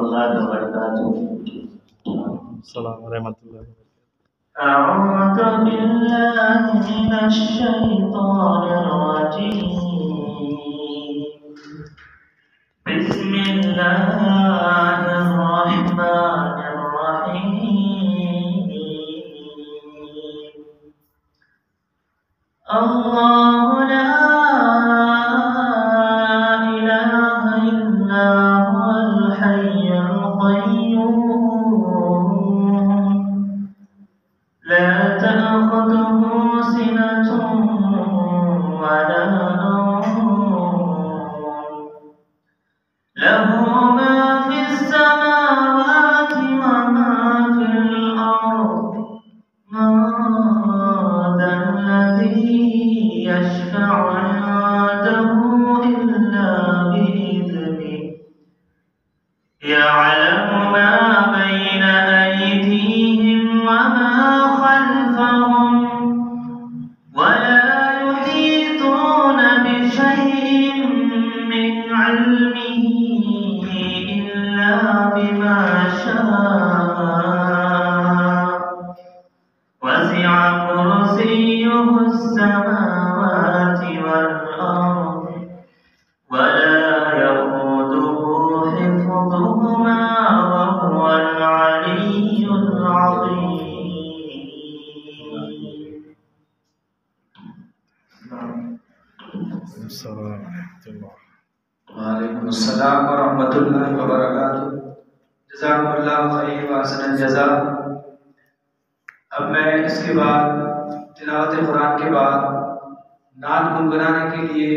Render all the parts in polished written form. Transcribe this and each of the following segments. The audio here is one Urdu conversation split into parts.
الله وبركاته. السلام ورحمۃ اللہ وبرکاتہ. أعوذ بالله من الشيطان الرجيم. بسم الله الرحمن الرحيم. الله لا إله إلا هو الحي القيوم لا تأخذه سنة ولا نوم له ما في السماوات وما في الأرض. من ذا الذي يشفع عنده إلا بإذنه يعلم ما بين أيديهم وما خلفهم ولا يحيطون بشيء من علمه إلا بما شاء وسع كرسيه السماوات والأرض ولا يئوده حفظهما وهو العلي العظيم. السلام ورحمۃ اللہ. وعلیکم السلام ورحمۃ اللہ وبرکاتہ. جزاکم اللہ خیر و احسن الجزاء. اب میں اس کے بعد تلاوت قرآن کے بعد نعت گنگنانے کے لیے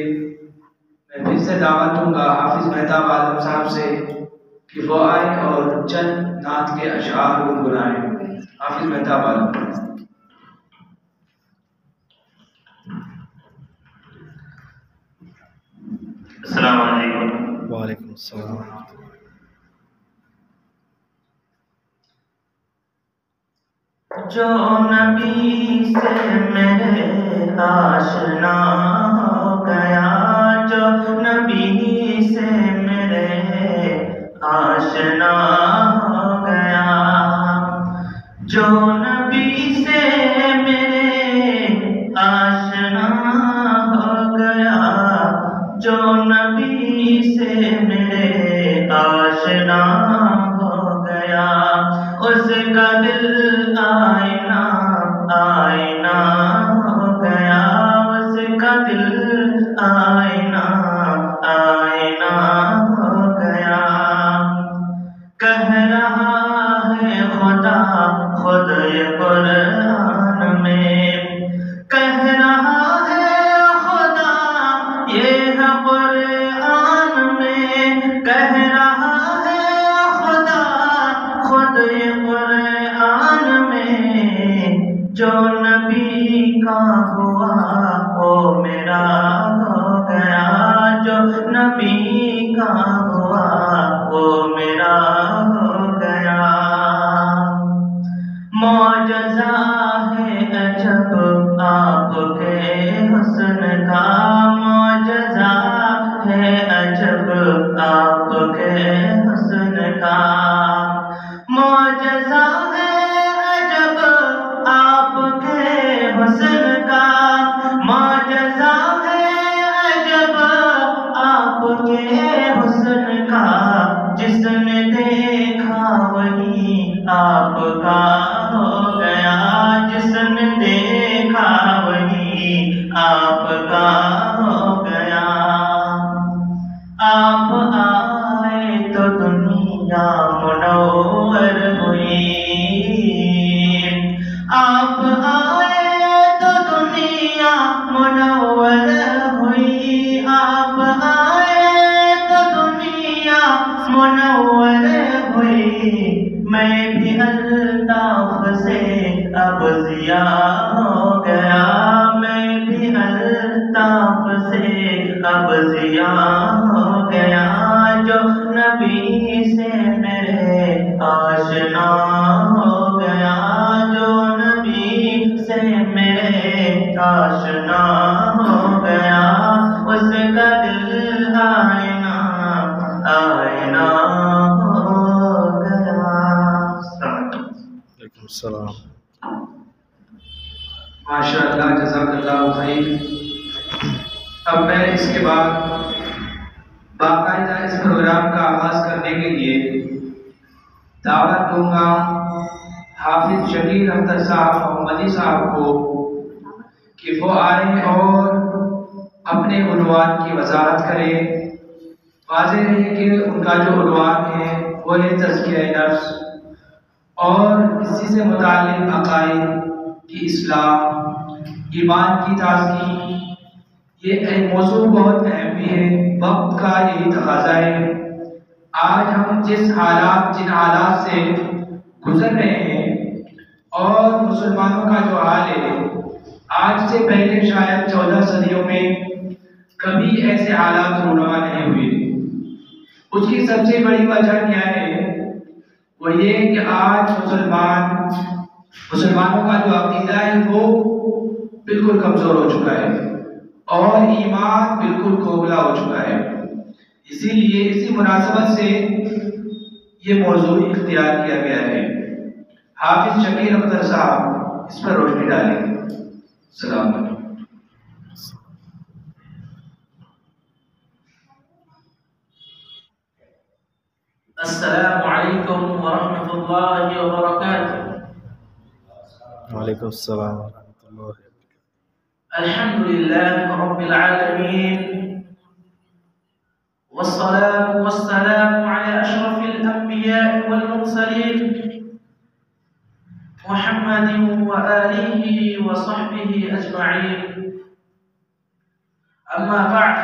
میں پھر سے دعوت دوں گا حافظ مہتاب عالم صاحب سے کہ وہ آئیں اور چند نعت کے اشعار گنگنائیں. حافظ مہتاب عالم. السلام علیکم. وعلیکم السلام ورحمۃ اللہ. جو نبی سے میرے آشنا ہو گیا, جو نبی سے میرے آشنا ہو گیا, جو نبی سے میرے آشنا ہو گیا, جو نبی سے میرے آشنا ہو گیا, اس کا دل آئینہ آئینہ ہو گیا, اس کا دل آئینہ آئینہ ہو گیا. کہہ رہا ہے خدا خود یہ قرآن میں, کہہ رہا ہے خدا یہ قرآن میں, کہہ رہا ہے خدا خود یہ قرآن میں, جو نبی کا ہوا وہ میرا ہو گیا, جو نبی کا ہوا وہ میرا ہو گیا. معجزہ ہے عجب آپ کے حسن کا, معجزہ ہے عجب آپ کے حسن کا, معجزہ ہے عجب آپ کے حسن کا, معجزہ ہے عجب آپ کے حسن کا, جس نے دیکھا وہی آپ کا ہو گیا, جس نے دیکھا وہی آپ کا ہو گیا. آپ آئے تو دنیا منور ہوئی, آپ آئے تو دنیا منور ہوئی, آپ آئے تو دنیا منور ہوئی. میں بھی الطاف سے اب ضیاء ہو گیا, میں بھی الطاف سے اب ضیاء ہو گیا, جو نبی سے میرے آشنا ہو گیا, جو نبی سے میرے آشنا ہو گیا, اس کا دل آئینہ آئینہ ہو السلام. ماشاء اللہ، جزاک اللہ خیر. اب میں اس کے بعد باقاعدہ اس پروگرام کا آغاز کرنے کے لیے دعوت دوں گا حافظ شکیل اختر صاحب محمدی صاحب کو کہ وہ آئیں اور اپنے عنوان کی وضاحت کریں. واضح ہے کہ ان کا جو عنوان ہے وہ ہے تزکیہ نفس، اور اسی سے متعلق عقائد کی اصلاح، ایمان کی تازگی. یہ ایک موضوع بہت اہم بھی ہے، وقت کا یہی تقاضا ہے. آج ہم جن حالات سے گزر رہے ہیں اور مسلمانوں کا جو حال ہے، آج سے پہلے شاید 14 صدیوں میں کبھی ایسے حالات رونما نہیں ہوئے. اس کی سب سے بڑی وجہ کیا ہے؟ وہ یہ کہ آج مسلمانوں کا جو عقیدہ ہے وہ بالکل کمزور ہو چکا ہے اور ایمان بالکل کھوکھلا ہو چکا ہے. اسی لیے اسی مناسبت سے یہ موضوع اختیار کیا گیا ہے. حافظ شکیل اختر صاحب اس پر روشنی ڈالیں. السلام علیکم. السلام علیکم ورحمۃ اللہ وبرکاتہ. وعلیکم السلام ورحمۃ اللہ وبرکاتہ. الحمد للہ رب العالمین والصلاة والسلام على أشرف الأنبياء والمرسلين محمد وآله وصحبه أجمعين. أما بعد،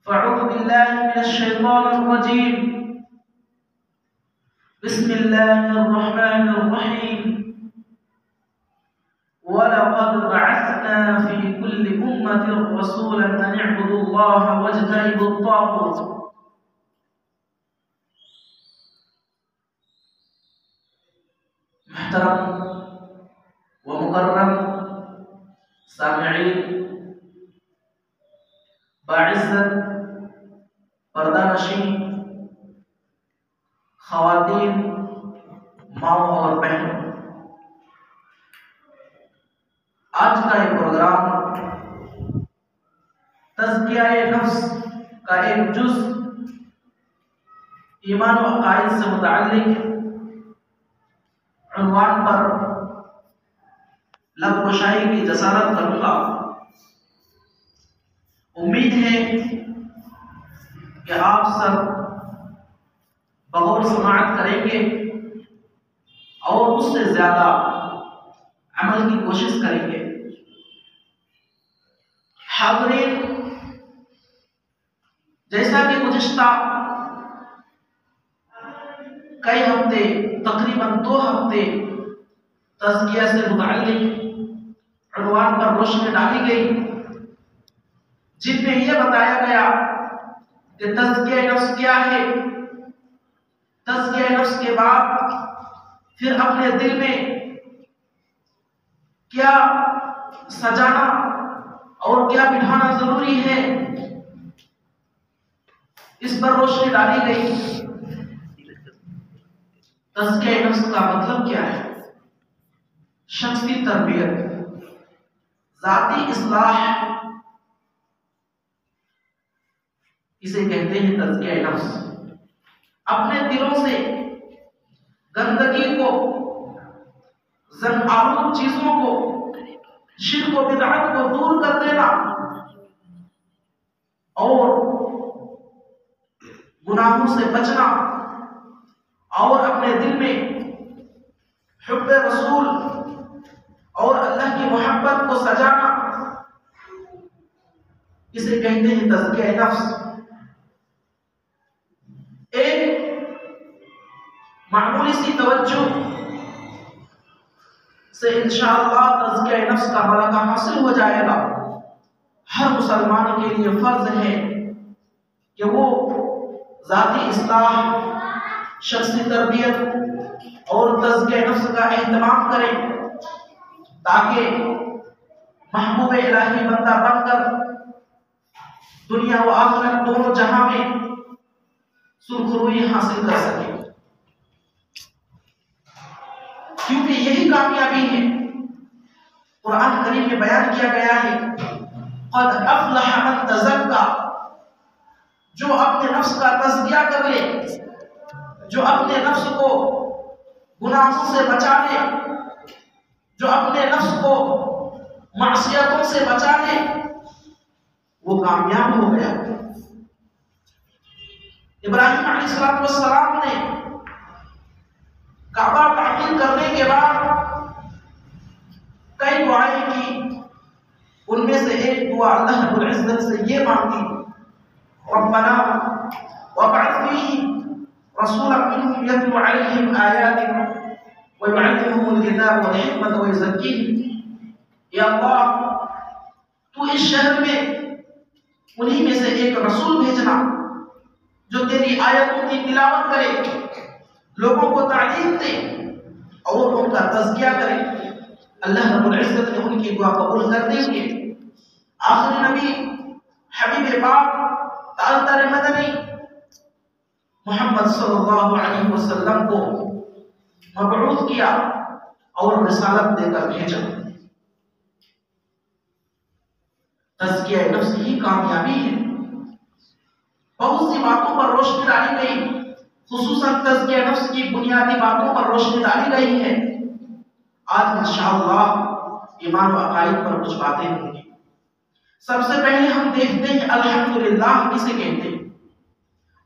فأعوذ بالله من الشيطان الرجيم. بسم الله الرحمن الرحيم. وَلَقَدْ بَعَثْنَا فِي كُلِّ أُمَّةٍ رَسُولًا أَنِ اعْبُدُوا اللَّهَ وَاجْتَنِبُوا الطَّاغُوتَ. محترم و مکرم سامعین، باعزت پردہ نشین خواتین، ماؤں اور بہنوں، آج کا یہ پروگرام تزکیہ نفس کا ایک جز ایمان و عقائد سے متعلق عنوان پر لب گشائی کی جسارت کروں گا. امید ہے کہ آپ سب بغور سماعت کریں گے اور اس سے زیادہ عمل کی کوشش کریں گے. حاضرین، جیسا کہ گزشتہ کئی ہفتے، تقریباً 2 ہفتے تزکیہ سے متعلق عنوان پر روشنی ڈالی گئی، جن میں یہ بتایا گیا کہ تزکیہ نفس کیا ہے. تزکیہ نفس کے بعد پھر اپنے دل میں کیا سجانا اور کیا بٹھانا ضروری ہے، اس پر روشنی ڈالی گئی. تزکیہ نفس کا مطلب کیا ہے؟ شخصی تربیت، ذاتی اصلاح، اسے کہتے ہیں تزکیہ نفس. اپنے دلوں سے گندگی کو، زن آلود چیزوں کو، شرک و بدعت کو دور کر دینا اور گناہوں سے بچنا اور اپنے دل میں حب رسول اور اللہ کی محبت کو سجانا، اسے کہتے ہیں تزکیہ نفس. ایک معمولی سی توجہ سے انشاءاللہ تزکیہ نفس کا ملکہ حاصل ہو جائے گا. ہر مسلمان کے لیے فرض ہے کہ وہ ذاتی اصلاح، شخصی تربیت اور تزکیہ نفس کا اہتمام کریں تاکہ محبوب الہی بندہ بن کر دنیا و آخرت دونوں جہاں میں سرخروئی حاصل کر سکے. قرآن کریم میں بیان کیا گیا ہے قد افلح من تزکا، جو اپنے نفس کا تزکیہ کر لے، جو اپنے نفس کو گناہوں سے بچا لے، جو اپنے نفس کو معصیتوں سے بچا لے، وہ کامیاب ہو گیا۔ ابراہیم علیہ السلام نے کعبہ تعمیر کرنے کے بعد کئی دعائیں کی، ان میں سے ایک دعا اللہ رب العزت سے یہ مانگی ربنا وابعث فیہم رسولا منہم یتلو علیہم آیاتک ویعلمہم الکتاب والحکمۃ ویزکیہم، یا اللہ تو اس شہر میں انہی میں سے ایک رسول بھیجنا جو تیری آیتوں کی تلاوت کرے، لوگوں کو تعلیم دے اور ان کا تزکیہ کرے۔ اللہ رب العزت نے ان کی دعا قبول کرتے ہوئے آخری نبی حبیب پاک تاجدار مدنی محمد صلی اللہ علیہ وسلم کو مبعوث کیا اور رسالت دے کر بھیجا۔ تزکیہ نفس ہی کامیابی ہے۔ بہت سی باتوں پر روشنی ڈالی گئی، خصوصاً تزکیہ نفس کی بنیادی باتوں پر روشنی ڈالی گئی ہے۔ آج انشاءاللہ ایمان و عقائد پر کچھ باتیں ہوں گی۔ سب سے پہلے ہم دیکھتے ہیں الحمدللہ کسے کہتے ہیں۔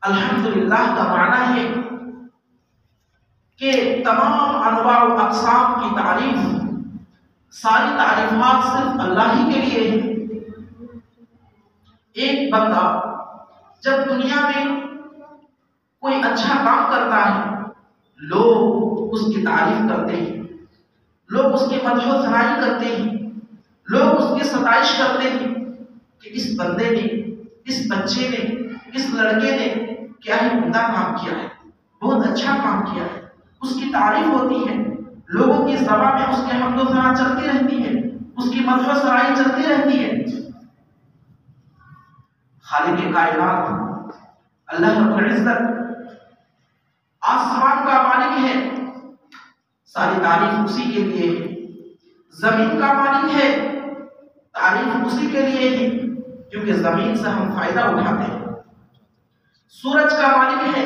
الحمدللہ کا معنی ہے کہ تمام انواع و اقسام کی تعریف، ساری تعریفات صرف اللہ ہی کے لیے ہیں۔ ایک بندہ جب دنیا میں کوئی اچھا کام کرتا ہے، لوگ اس کی تعریف کرتے ہیں، لوگ اس کی مدح و ثنائی کرتے ہیں، لوگ اس کی ستائش کرتے ہیں کہ اس بندے نے، اس بچے نے، اس لڑکے نے کیا ہی عمدہ کام کیا ہے، بہت اچھا کام کیا ہے، اس کی تعریف ہوتی ہے، لوگوں کی زبان میں اس کی حمد و ثنا چلتی رہتی ہے، اس کی مدح و ثنائی چلتی رہتی ہے۔ خالق کائنات اللہ رب العزت آسمان کا مالک ہے، ساری تعریف اسی کے لیے ہے۔ زمین کا مالک ہے، تعریف اسی کے لیے ہے کیونکہ زمین سے ہم فائدہ اٹھاتے ہیں۔ سورج کا مالک ہے،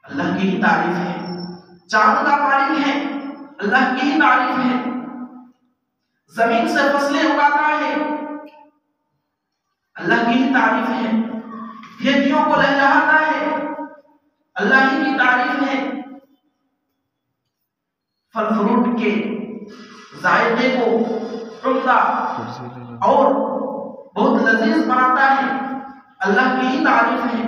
اللہ کی ہی تعریف ہے۔ چاند کا مالک ہے، اللہ کی ہی تعریف ہے۔ زمین سے فصلیں اگاتا ہے، اللہ کی ہی تعریف ہے۔ کھیتیوں کو لہلاتا ہے، اللہ ہی کی تعریف ہے۔ پھل فروٹ کے ذائقے کو عمدہ اور بہت لذیذ بناتا ہے، اللہ کی ہی تعریف ہے۔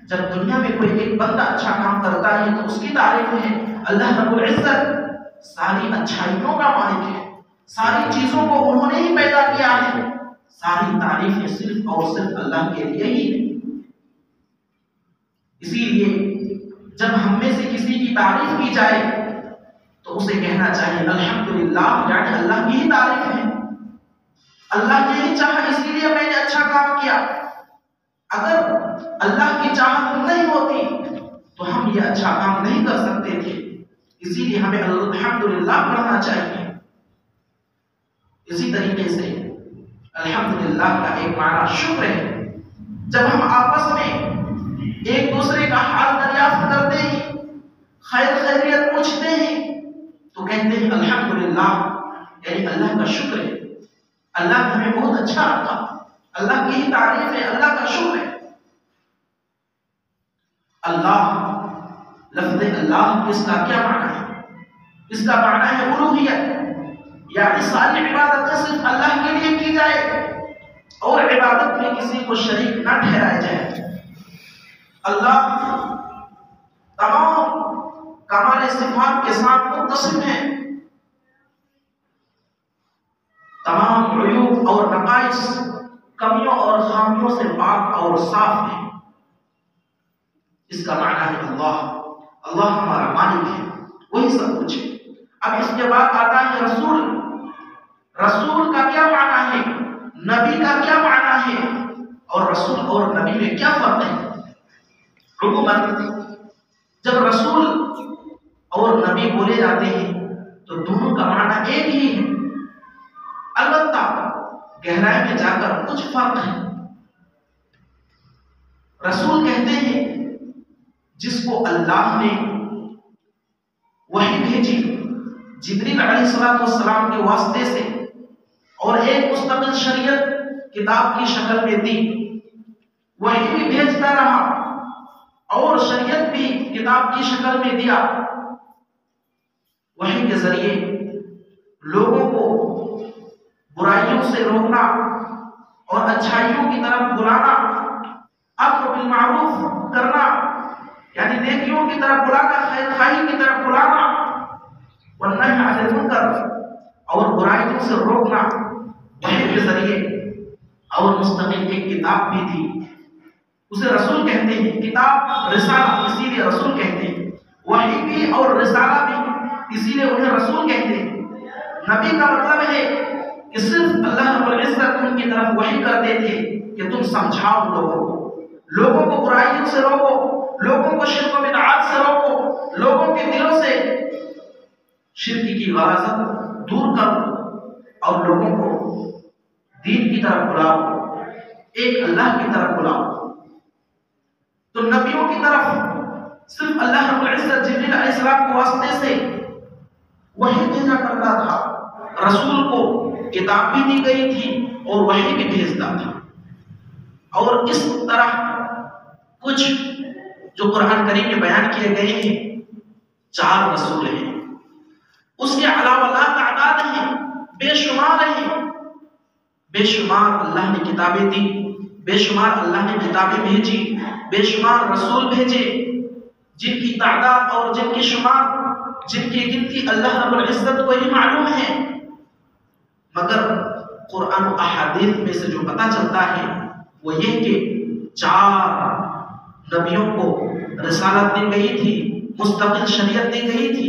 جب دنیا میں کوئی ایک بندہ اچھا کام کرتا ہے تو اس کی تعریف ہے۔ اللہ رب العزت ساری اچھائیوں کا مالک ہے، ساری چیزوں کو انہوں نے ہی پیدا کیا ہے، ساری تعریفیں صرف اور صرف اللہ کے لیے ہی ہے۔ اسی لیے جب ہم میں سے کسی کی تعریف کی جائے تو اسے کہنا چاہیے الحمدللہ، یعنی اللہ کی ہی تعریف ہے، اللہ نے ہی چاہا اسی لیے میں نے اچھا کام کیا۔ اگر اللہ کی چاہت نہیں ہوتی تو ہم یہ اچھا کام نہیں کر سکتے تھے، اسی لیے ہمیں الحمدللہ پڑھنا چاہیے۔ اسی طریقے سے الحمدللہ کا ایک معنی شکر ہے۔ جب ہم آپس میں ایک دوسرے کا حال دریافت کرتے ہیں، خیر خیریت پوچھتے ہیں تو کہتے ہیں الحمدللہ، یعنی اللہ کا شکر ہے، اللہ نے ہمیں بہت اچھا رکھا، اللہ کی ہی تعریف ہے، اللہ کا شکر ہے۔ اللہ، لفظ اللہ اس کا کیا معنی ہے؟ اس کا معنی ہے الوہیت، یعنی ساری عبادتیں صرف اللہ کے لیے کی جائے اور عبادت میں کسی کو شریک نہ ٹھہرایا جائے۔ اللہ تمام کمال صفات کے ساتھ متصف ہے، تمام عیوب اور نقائص، کمیوں اور خامیوں سے پاک اور صاف ہے۔ اس کا معنی ہے اللہ، اللہ ہمارا مالک ہے، وہی سب کچھ ہے۔ اب اس کے بعد آتا ہے رسول۔ رسول کا کیا معنی ہے؟ نبی کا کیا معنی ہے؟ اور رسول اور نبی میں کیا فرق ہے؟ عموماً جب رسول اور نبی بولے جاتے ہیں تو دونوں کا معنی ایک ہی ہے، البتہ گہرائی میں جا کر کچھ فرق ہے۔ رسول کہتے ہیں جس کو اللہ نے وحی بھیجی جبریل علیہ السلام کے واسطے سے اور ایک مستقل شریعت کتاب کی شکل میں دی، وحی بھی بھیجتا رہا اور شریعت بھی کتاب کی شکل میں دیا۔ وحی کے ذریعے لوگوں کو برائیوں سے روکنا اور اچھائیوں کی طرف بلانا، امر بالمعروف کرنا یعنی نیکیوں کی طرف بلانا، خیر خواہی کی طرف بلانا، والنہی عن المنکر اور برائیوں سے روکنا وحی کے ذریعے، اور مستقل ایک کتاب بھی تھی، اسے رسول کہتے ہیں، کتاب رسالہ اسی لیے رسول کہتے ہیں، وحی بھی اور رسالہ بھی اسی لیے انہیں رسول کہتے ہیں۔ نبی کا مطلب ہے کہ صرف اللہ رب العزت ان کی طرف وحی کرتے تھے کہ تم سمجھاؤ لوگوں کو برائیوں سے روکو، لوگوں کو شرک و بدعات سے روکو، لوگوں کے دلوں سے شرک کی غلاظت دور کرو اور لوگوں کو دین کی طرف بلاؤ، ایک اللہ کی طرف بلاؤ۔ تو نبیوں کی طرف صرف اللہ رب العزت جبریل علیہ السلام کے واسطے سے وحی بھیجا کرتا تھا، رسول کو کتاب بھی دی گئی تھی اور وحی بھی بھیجتا تھا۔ اور اس طرح کچھ جو قرآن کریم میں بیان کیے گئے ہیں 4 رسول ہیں، اس کے علاوہ لا تعداد ہیں، بے شمار ہیں، بے شمار اللہ نے کتابیں دی، بے شمار اللہ نے کتابیں بھیجی، بے شمار رسول بھیجے، جن کی تعداد اور جن کی شمار، جن کی گنتی اللہ رب العزت کو ہی معلوم ہے، مگر قرآن و احادیث میں سے جو پتہ چلتا ہے وہ یہ کہ 4 نبیوں کو رسالت دی گئی تھی، مستقل شریعت دی گئی تھی،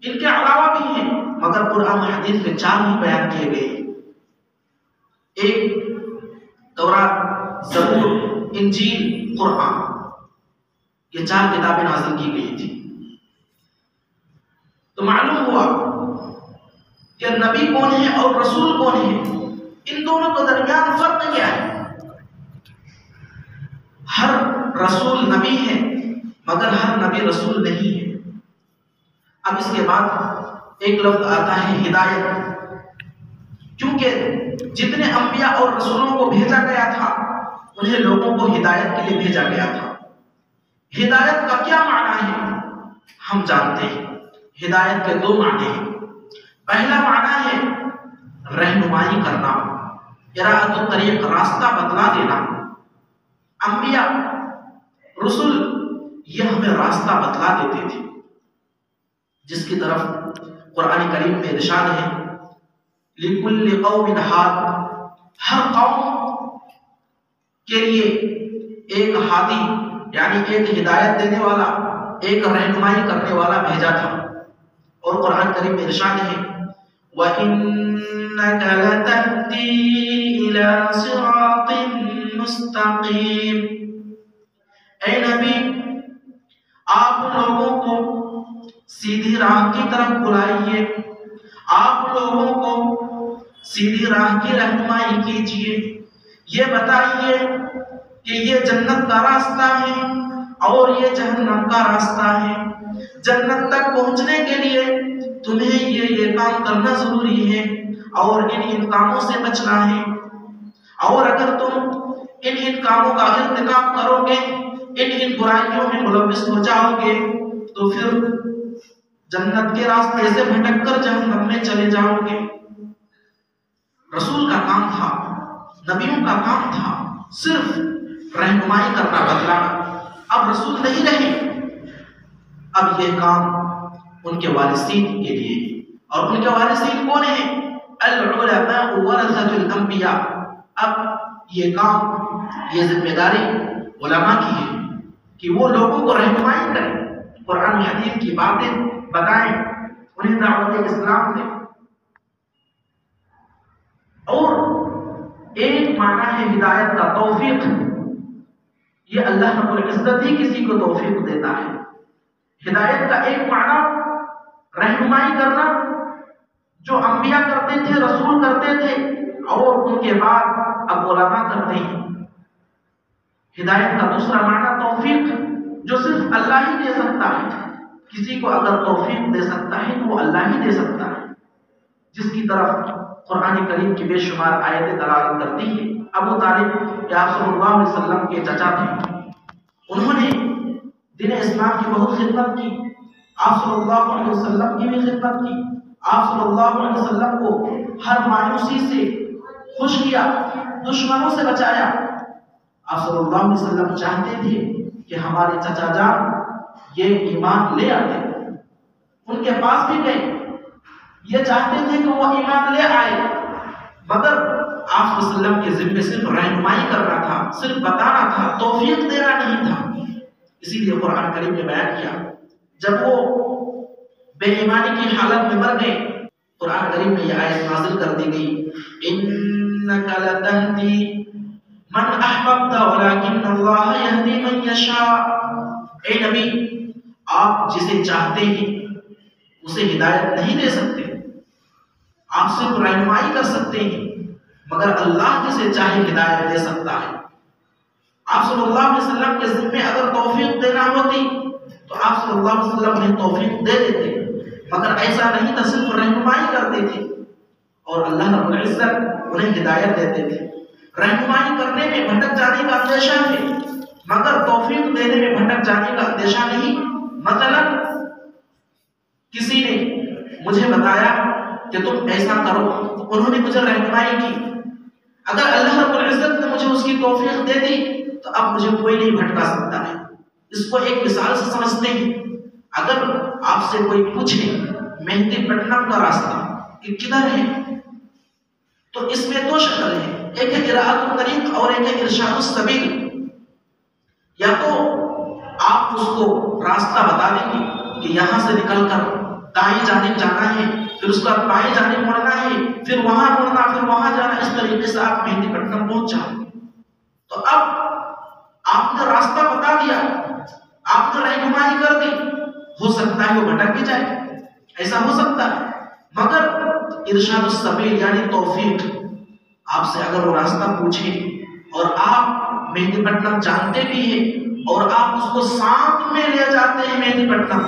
ان کے علاوہ بھی ہیں مگر قرآن و حدیث میں 4 ہی بیان کیے گئے۔ ایک تورات، زبور، انجیل، قرآن، یہ 4 کتابیں نازل کی گئی تھی۔ تو معلوم ہوا کہ نبی کون ہے اور رسول کون ہے، ان دونوں کے درمیان فرق کیا ہے۔ ہر رسول نبی ہے مگر ہر نبی رسول نہیں ہے۔ اب اس کے بعد ایک لفظ آتا ہے ہدایت، کیونکہ جتنے انبیاء اور رسولوں کو بھیجا گیا تھا انہیں لوگوں کو ہدایت کے لیے بھیجا گیا تھا۔ ہدایت کا کیا معنی ہے ہم جانتے ہیں، ہدایت کے 2 معنی ہیں۔ پہلا معنی ہے رہنمائی کرنا، ارادۃ الطریق، راستہ بتلا دینا۔ انبیاء رسول یہ ہمیں راستہ بتلا دیتے تھے، جس کی طرف قرآن کریم میں ارشاد ہے لِكُلِّ قَوْمٍ ہاد، ہر قوم کے لیے ایک ہادی یعنی ایک ہدایت دینے والا، ایک رہنمائی کرنے والا بھیجا تھا۔ اور قرآن کریم میں ارشاد ہے وَإِنَّكَ لَتَهْدِي إِلَى صِرَاطٍ مُسْتَقِيمٍ، اے نبی آپ لوگوں کو سیدھی راہ کی طرف بلائیے، آپ لوگوں کو سیدھی راہ کی رہنمائی کیجیے، یہ بتائیے کہ یہ جنت کا راستہ ہے اور یہ جہنم کا راستہ ہے۔ جنت تک پہنچنے کے لیے تمہیں یہ کام کرنا ضروری ہے اور ان کاموں سے بچنا ہے، اور اگر تم ان کاموں کا ارتکاب کرو گے، ان برائیوں میں ملوث ہو جاؤ گے تو پھر جنت کے راستے سے بھٹک کر جہنم میں چلے جاؤ گے۔ رسول کا کام تھا، نبیوں کا کام تھا صرف رہنمائی کرنا، بتلانا۔ اب رسول نہیں رہے، اب یہ کام ان کے وارثین کے لیے، اور ان کے وارثین کون ہیں؟ العلماء ورثۃ الانبیاء۔ اب یہ کام، یہ ذمہ داری علماء کی ہے کہ وہ لوگوں کو رہنمائی کریں، قرآن حدیث کی باتیں بتائیں، انہیں دعوت اسلام دیں۔ اور ایک معنی ہے ہدایت کا توفیق، یہ اللہ رب العزت ہی کسی کو توفیق دیتا ہے۔ ہدایت کا ایک معنی رہنمائی کرنا، جو انبیاء کرتے تھے، رسول کرتے تھے، اور ان کے بعد اب علماء کرتے ہیں۔ ہدایت کا دوسرا معنی توفیق، جو صرف اللہ ہی دے سکتا ہے۔ کسی کو اگر توفیق دے سکتا ہے تو وہ اللہ ہی دے سکتا ہے، جس کی طرف قرآن کریم کی بے شمار آیتیں دلالت کرتی ہیں۔ ابو طالب یا صلی اللہ علیہ وسلم کے چچا تھے، انہوں نے دین اسلام کی بہت خدمت کی، آپ صلی اللہ علیہ وسلم کی بھی خدمت کی، آپ صلی اللہ علیہ وسلم کو ہر مایوسی سے خوش کیا، دشمنوں سے بچایا۔ آپ صلی اللہ علیہ وسلم چاہتے تھے کہ ہمارے چچا جان یہ ایمان لے آتے، ان کے پاس بھی گئے، یہ چاہتے تھے کہ وہ ایمان لے آئے، مگر آپ صلی اللہ علیہ وسلم کے ذمے صرف رہنمائی کرنا تھا، صرف بتانا تھا، توفیق دینا نہیں تھا۔ اسی لیے قرآن کریم نے بیان کیا، جب وہ بے ایمانی کی حالت میں مر گئے، قرآن کریم میں یہ آیت نازل کر دی گئی، انک لتہدی من احببت ولکن اللہ یہدی من یشاء۔ اے نبی، آپ جسے چاہتے ہیں اسے ہدایت نہیں دے سکتے، آپ صرف رہنمائی کر سکتے ہیں، مگر اللہ جسے چاہے ہدایت دے سکتا ہے۔ آپ صلی اللہ علیہ وسلم کے ذمے اگر توفیق دینا ہوتی تو آپ صلی اللہ علیہ وسلم نے توفیق دے دیتے، مگر ایسا نہیں تھا، صرف رہنمائی کرتے تھے، اور اللہ رب العزت انہیں ہدایت دیتے تھے۔ رہنمائی کرنے میں بھٹک جانے کا اندیشہ ہے، مگر توفیق دینے میں بھٹک جانے کا اندیشہ نہیں۔ مثلا کسی نے مجھے بتایا کہ تم ایسا کرو، انہوں نے مجھے رہنمائی کی، اگر اللہ رب العزت نے مجھے اس کی توفیق دے دی تو اب مجھے کوئی نہیں بھٹکا سکتا ہے۔ اس کو ایک مثال سے سمجھتے ہیں، اگر آپ سے کوئی پوچھے مہدی پٹنم کا راستہ کہ کدھر ہے، تو اس میں دو شکل ہے، ایک ہے اراحۃ الطریق اور ایک ہے ارشاد السبیل۔ یا تو آپ اس کو راستہ بتا دیں گے کہ یہاں سے نکل کر دائیں جانب جانا ہے، پھر اس کا بائیں جانب مڑنا ہے، پھر وہاں مڑنا، پھر وہاں جانا، اس طریقے سے آپ مہدی پٹنم پہنچ جائیں۔ تو اب آپ نے راستہ بتا دیا، آپ نے رہنمائی کر دی، ہو سکتا ہے وہ بھٹک بھی جائے، ایسا ہو سکتا ہے، مگر ارشاد السبیل یعنی توفیق، آپ سے اگر وہ راستہ پوچھے اور آپ مہدی پٹنم جانتے بھی ہیں اور آپ اس کو ساتھ میں لے جاتے ہیں مہدی پٹنم،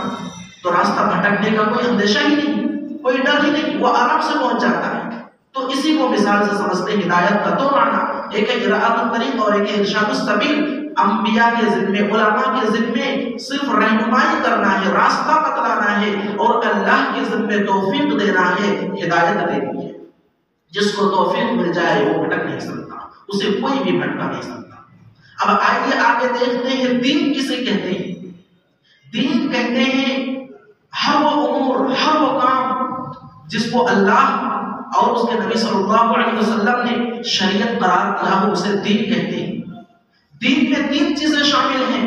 تو راستہ بھٹکنے کا کوئی اندیشہ ہی نہیں، کوئی ڈر ہی نہیں، وہ آرام سے پہنچ جاتا ہے۔ تو اسی کو مثال سے سمجھتے ہیں، ہدایت کا دو معنی، ایک ہے اراحۃ الطریق اور ایک ہے ارشاد السبیل۔ انبیاء کے ذمے، علماء کے ذمے صرف رہنمائی کرنا ہے، راستہ بتلانا ہے، اور اللہ کے ذمے توفیق دینا ہے، ہدایت دینی ہے۔ جس کو توفیق مل جائے وہ بھٹک نہیں سکتا، اسے کوئی بھی بھٹکا نہیں سکتا۔ اب آئیے آگے دیکھتے ہیں دین کسے کہتے ہیں۔ دین کہتے ہیں ہر وہ امور، ہر وہ کام جس کو اللہ اور اس کے نبی صلی اللہ علیہ وسلم نے شریعت قرار دیا ہو، اسے دین کہتے ہیں۔ دین میں تین چیزیں شامل ہیں،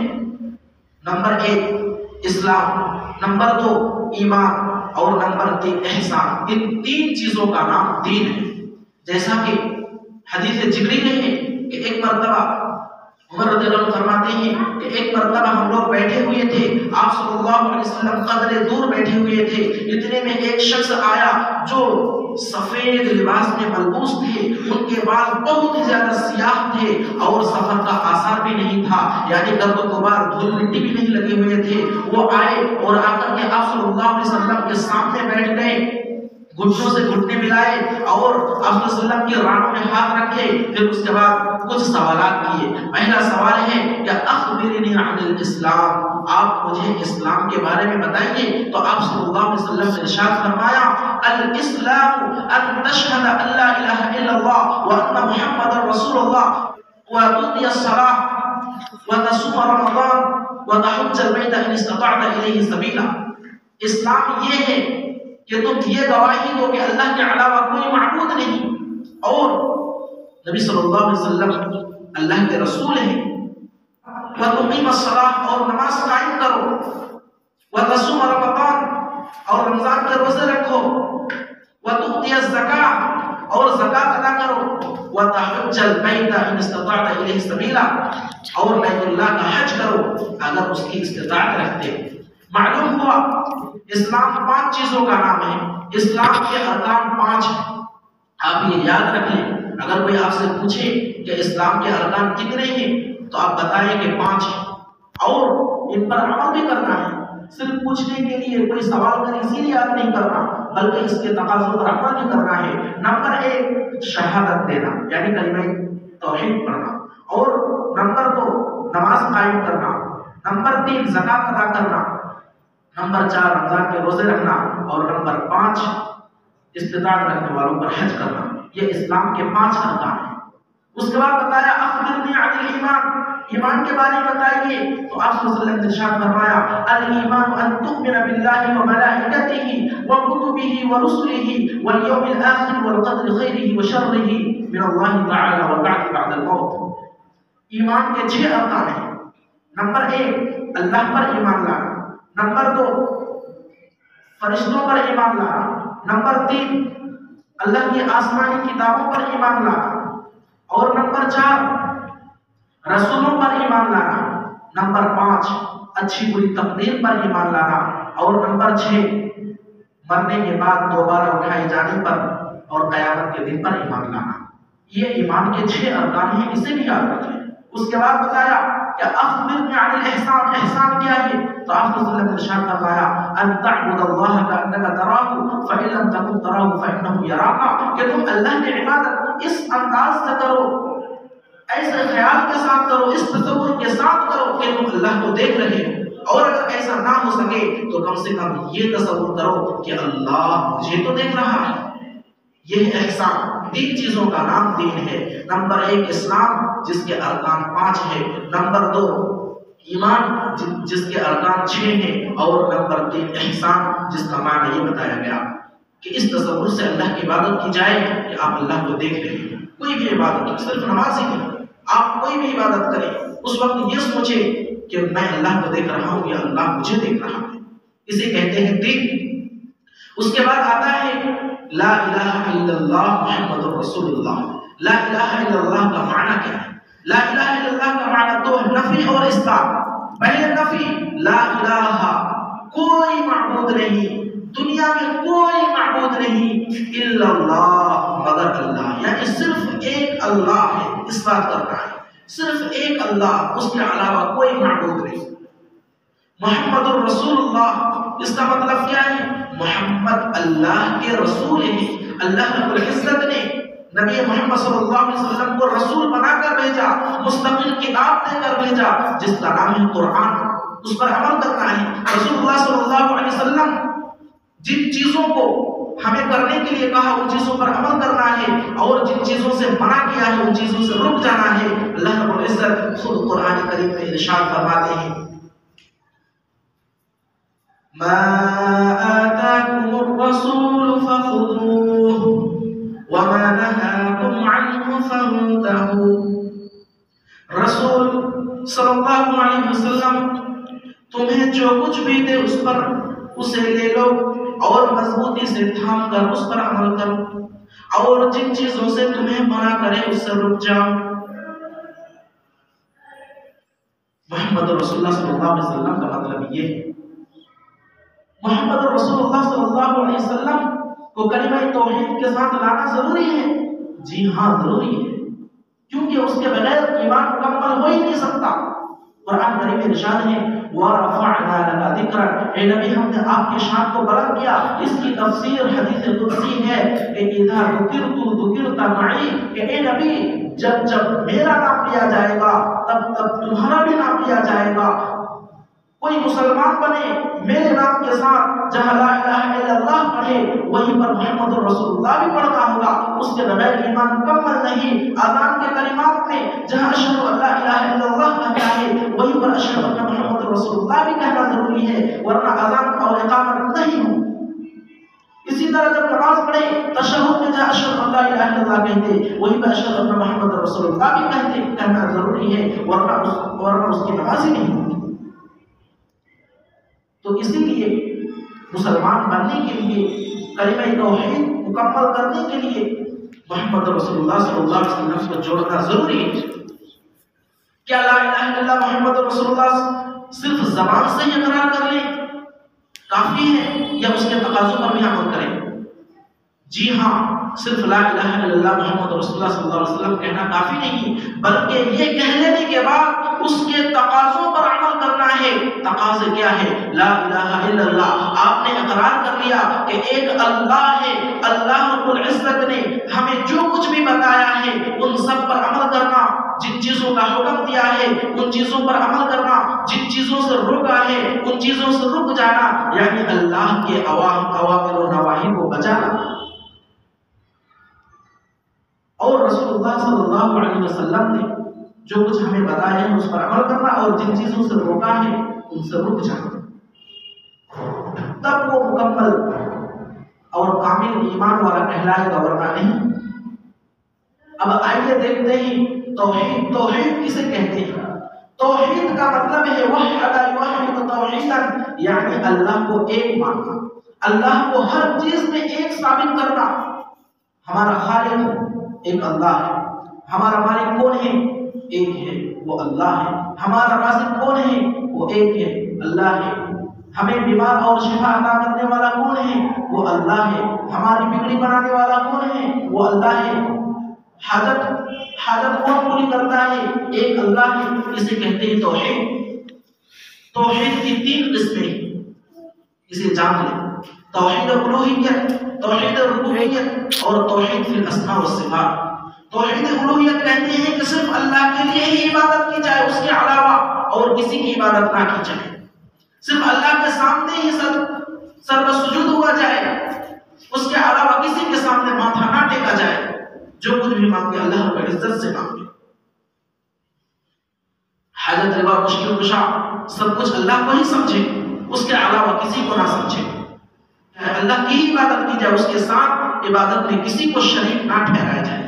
نمبر ایک اسلام، نمبر دو ایمان، اور نمبر تین احسان۔ ان تین چیزوں کا نام دین ہے۔ جیسا کہ حدیث جبریل ہے کہ ایک مرتبہ عمر رضی اللہ عنہ فرماتے ہیں کہ ایک مرتبہ ہم لوگ بیٹھے ہوئے تھے، آپ صلی اللہ علیہ وسلم قدر دور بیٹھے ہوئے تھے، اتنے میں ایک شخص آیا جو سفید لباس میں ملبوس تھے، ان کے بال بہت ہی زیادہ سیاہ تھے اور سفر کا آثار بھی نہیں تھا، یعنی گرد و غبار، دھول مٹی بھی نہیں لگے ہوئے تھے۔ وہ آئے اور آ کر کے آپ صلی اللہ علیہ وسلم کے سامنے بیٹھ گئے، گھٹنوں سے گھٹنے ملائے اور آپ صلی اللہ علیہ وسلم کی رانوں میں ہاتھ رکھے، پھر اس کے بعد کچھ سوالات کیے۔ پہلا سوال ہے کہ اخبرنی عن الاسلام، آپ مجھے اسلام کے بارے میں بتائیے۔ تو آپ صلی اللہ علیہ وسلم نے ارشاد فرمایا الاسلام ان تشهد ان لا الہ الا اللہ وان محمد رسول اللہ وتؤتي الصلاة وتصوم رمضان وتحج البيت ان استطعت الیہ سبیلا۔ اسلام یہ ہے کہ تم یہ گواہی دو کہ اللہ کے علاوہ کوئی معبود نہیں، اور نبی صلی اللہ علیہ وسلم اللہ کے رسول ہیں، وتقیم الصلاۃ، اور نماز قائم کرو، وتصوم رمضان، اور رمضان کے روزے رکھو، وتؤتی الزکاۃ، اور زکات ادا کرو، وتحج البیت ان استطعت الیہ سبیلا، اور بیت اللہ کا حج کرو اگر اس کی استطاعت رکھتے۔ معلوم ہوا اسلام پانچ چیزوں کا نام ہے۔ اسلام کے ارکان 5 ہیں، آپ یہ یاد رکھ لیں۔ اگر کوئی آپ سے پوچھے کہ اسلام کے ارکان کتنے ہیں تو آپ بتائیں کہ 5 ہیں اور ان پر عمل بھی کرنا ہے۔ صرف پوچھنے کے لیے کوئی سوال کر اسی لیے یاد نہیں کرنا، بلکہ اس کے تقاضوں پر عمل بھی کرنا ہے۔ نمبر 1 شہادت دینا یعنی کلمہ توحید پڑھنا، اور نمبر 2 نماز قائم کرنا، نمبر 3 زکوٰۃ ادا کرنا، نمبر 4 رمضان کے روزے رکھنا، اور نمبر 5 استطاعت رکھنے والوں پر حج کرنا۔ یہ اسلام کے 5 ارکان ہیں۔ اس کے بعد بتایا اخبرنی عن الایمان، ایمان کے بارے میں بتائیے، تو آپ صلی اللہ علیہ وسلم نے ارشاد فرمایا الایمان ان تؤمن باللہ وملائکتہ وکتبہ ورسلہ والیوم الآخر والقدر خیرہ وشرہ من اللہ تعالی والبعث بعد الموت۔ ایمان کے 6 ارکان ہیں۔ نمبر 1 اللہ پر ایمان لانا، نمبر 2 فرشتوں پر ایمان لانا، نمبر 3 اللہ کی آسمانی کتابوں پر ایمان لانا، اور نمبر 4 رسولوں پر ایمان لانا، نمبر 5 اچھی بری تقدیر پر ایمان لانا، اور نمبر 6 مرنے کے بعد دوبارہ اٹھائے جانے پر اور قیامت کے دن پر ایمان لانا۔ یہ ایمان کے 6 ارکان ہیں، اسے بھی یاد رکھیں۔ اس کے بعد بتایا کہ اخبرنی عن الاحسان، احسان کیا ہے؟ تو آپ صلی اللہ علیہ وسلم نے ارشاد فرمایا ان تعبد اللہ کأنک تراہ فإن لم تکن تراہ فإنہ یراک، کہ تم اللہ کی عبادت اس انداز سے کرو، ایسے خیال کے ساتھ کرو، اس تصور کے ساتھ کرو کہ تم اللہ کو دیکھ رہے ہو، اور اگر ایسا نہ ہو سکے تو کم سے کم یہ تصور کرو کہ اللہ مجھے تو دیکھ رہا ہے۔ یہ احسان، 3 چیزوں کا نام دین ہے۔ نمبر 1 اسلام جس کے ارکان 5 ہیں، نمبر 2 ایمان جس کے ارکان 6 ہیں، اور نمبر 3 احسان جس کا معنی یہ بتایا گیا کہ اس تصور سے اللہ کی عبادت کی جائے کہ آپ اللہ کو دیکھ رہے ہیں۔ کوئی بھی عبادت، صرف نماز ہی نہیں، آپ کوئی بھی عبادت کریں اس وقت یہ سوچے کہ میں اللہ کو دیکھ رہا ہوں یا اللہ مجھے دیکھ رہا ہے، اسے کہتے ہیں دین۔ اس کے بعد آتا ہے لا الہ الا اللہ محمد رسول اللہ۔ لا الہ الا اللہ کا معنی کیا ہے؟ لا الہ الا اللہ کا معنی تو نفی اور اثبات۔ پہلے نفی، لا الہ کوئی معبود نہیں، دنیا میں کوئی معبود نہیں الا اللہ مگر اللہ، یعنی صرف ایک اللہ ہے، اس بات کرنا ہے صرف ایک اللہ، اس کے علاوہ کوئی معبود نہیں۔ محمد الرسول اللہ، اس کا مطلب کیا ہے؟ محمد اللہ کے رسول ہیں۔ اللہ رب العزت نے نبی محمد صلی اللہ علیہ وسلم کو رسول بنا کر بھیجا، مستقل کتاب دے کر بھیجا جس کا نام ہے قرآن، اس پر عمل کرنا ہے۔ رسول اللہ صلی اللہ علیہ وسلم جن چیزوں کو ہمیں کرنے کے لیے کہا ان چیزوں پر عمل کرنا ہے، اور جن چیزوں سے منع کیا ہے ان چیزوں سے رک جانا ہے۔ اللہ رب العزت خود قرآن کریم میں ارشاد فرماتے ہیں ما آتاكم الرسول فخذوه وما نهاكم عنه فانتهوا۔ رسول صلی اللہ علیہ وسلم تمہیں جو کچھ بھی دے اس پر اسے لے لو اور مضبوطی سے تھام کر اس پر عمل کرو، اور جن چیزوں سے تمہیں منع کرے اس سے رک جاؤ۔ محمد رسول اللہ صلی اللہ علیہ وسلم کا مطلب یہ ہے۔ محمد رسول اللہ صلی اللہ علیہ وسلم کو کلمہ توحید کے ساتھ لانا ضروری ہے؟ جی ہاں ضروری ہے، کیونکہ اس کے بغیر ایمان مکمل ہو ہی نہیں سکتا۔ قرآن کریم میں ارشاد ہے وَرَفَعْنَا لَكَ ذِكْرَكَ، اے نبی ہم نے آپ کی شان کو بلند کیا۔ اس کی تفسیر حدیث قدسی ہے کہ اِذَا ذُكِرْتُ ذُكِرْتَ مَعِي، کہ اے نبی جب میرا نام لیا جائے گا تب تمہارا بھی نام لیا جائے گا۔ کوئی مسلمان بنے میرے نام کے ساتھ، جہاں لا الہ الا اللہ پڑھے وہیں پر محمد رسول اللہ بھی پڑھتا ہوگا، اس کے بغیر ایمان مکمل نہیں۔ اذان کے کلمات میں جہاں اشہد ان لا الہ الا اللہ کہتا ہے وہیں پر اشہد ان محمد رسول اللہ بھی کہنا ضروری ہے، ورنہ اذان اور اقامت نہیں ہو۔ اسی طرح جب نماز پڑھے تشہد میں جہاں اشہد ان لا الہ الا اللہ کہتے وہیں پر اشہد ان محمد رسول اللہ بھی کہنا ضروری ہے، ورنہ اس کی نماز ہی نہیں ہوتی۔ تو اسی لیے مسلمان بننے کے لیے، کلمہ توحید مکمل کرنے کے لیے محمد رسول اللہ صلی اللہ علیہ وسلم کو جوڑنا ضروری ہے۔ کیا لا الہ الا اللہ محمد رسول اللہ صرف زبان سے ہی اقرار کر لیں کافی ہے، یا اس کے تقاضوں پر بھی عمل کریں؟ جی ہاں، صرف لا الہ الا اللہ محمد رسول اللہ صلی اللہ علیہ وسلم کہنا کافی نہیں، بلکہ یہ کہہ لینے کے بعد اس کے تقاضوں پر عمل کرنا ہے۔ تقاضے کیا ہے؟ لا الہ الا اللہ، آپ نے اقرار کر لیا کہ ایک اللہ ہے، اللہ رب العزت نے ہمیں جو کچھ بھی بتایا ہے ان سب پر عمل کرنا، جن چیزوں کا حکم دیا ہے ان چیزوں پر عمل کرنا، جن چیزوں سے روکا ہے ان چیزوں سے رک جانا، یعنی اللہ کے اوامر و نواہی کو بجانا، اور رسول اللہ صلی اللہ علیہ وسلم نے جو کچھ ہمیں بتایا ہے اس پر عمل کرنا، اور جن چیزوں سے روکا ہے ان سے رک جانا، تب وہ مکمل اور کامل ایمان والا کہلائے گا، ورنہ نہیں۔ اب آئیے دیکھتے ہیں توحید کسے کہتے ہیں؟ توحید کا مطلب ہے وحد یوحد توحیدا، یعنی اللہ کو ایک ماننا، اللہ کو ہر چیز میں ایک ثابت کرنا۔ ہمارا خالق ایک اللہ ہے، ہمارا مالک کون ہے؟ ایک ہے، وہ اللہ ہے۔ ہمارا رازق کون ہے؟ وہ ایک ہے، اللہ ہے۔ ہمیں بیمار اور شفا عطا کرنے والا کون ہے؟ وہ اللہ ہے۔ ہماری بگڑی بنانے والا کون ہے؟ وہ اللہ ہے۔ حاجت کون پوری کرتا ہے؟ ایک اللہ ہے۔ اسے کہتے ہیں توحید۔ توحید کی 3 قسمیں ہیں، اسے جان لیں۔ توحید الوہیت، توحید ربوبیت اور توحید فی الاسماء والصفات۔ توحید الوہیت کہتے ہیں کہ صرف اللہ کے لیے ہی عبادت کی جائے، اس کے علاوہ اور کسی کی عبادت نہ کی جائے، صرف اللہ کے سامنے ہی سر سجود ہوا جائے، اس کے علاوہ کسی کے سامنے ماتھا نہ ٹیکا جائے، جو کچھ بھی مانگے اللہ رب العزت سے مانگے۔ حاجت روا مشکل کشا سب کچھ اللہ کو ہی سمجھے، اس کے علاوہ کسی کو نہ سمجھے، اللہ کی عبادت کی جائے، اس کے ساتھ عبادت میں کسی کو شریک نہ ٹھہرایا جائے،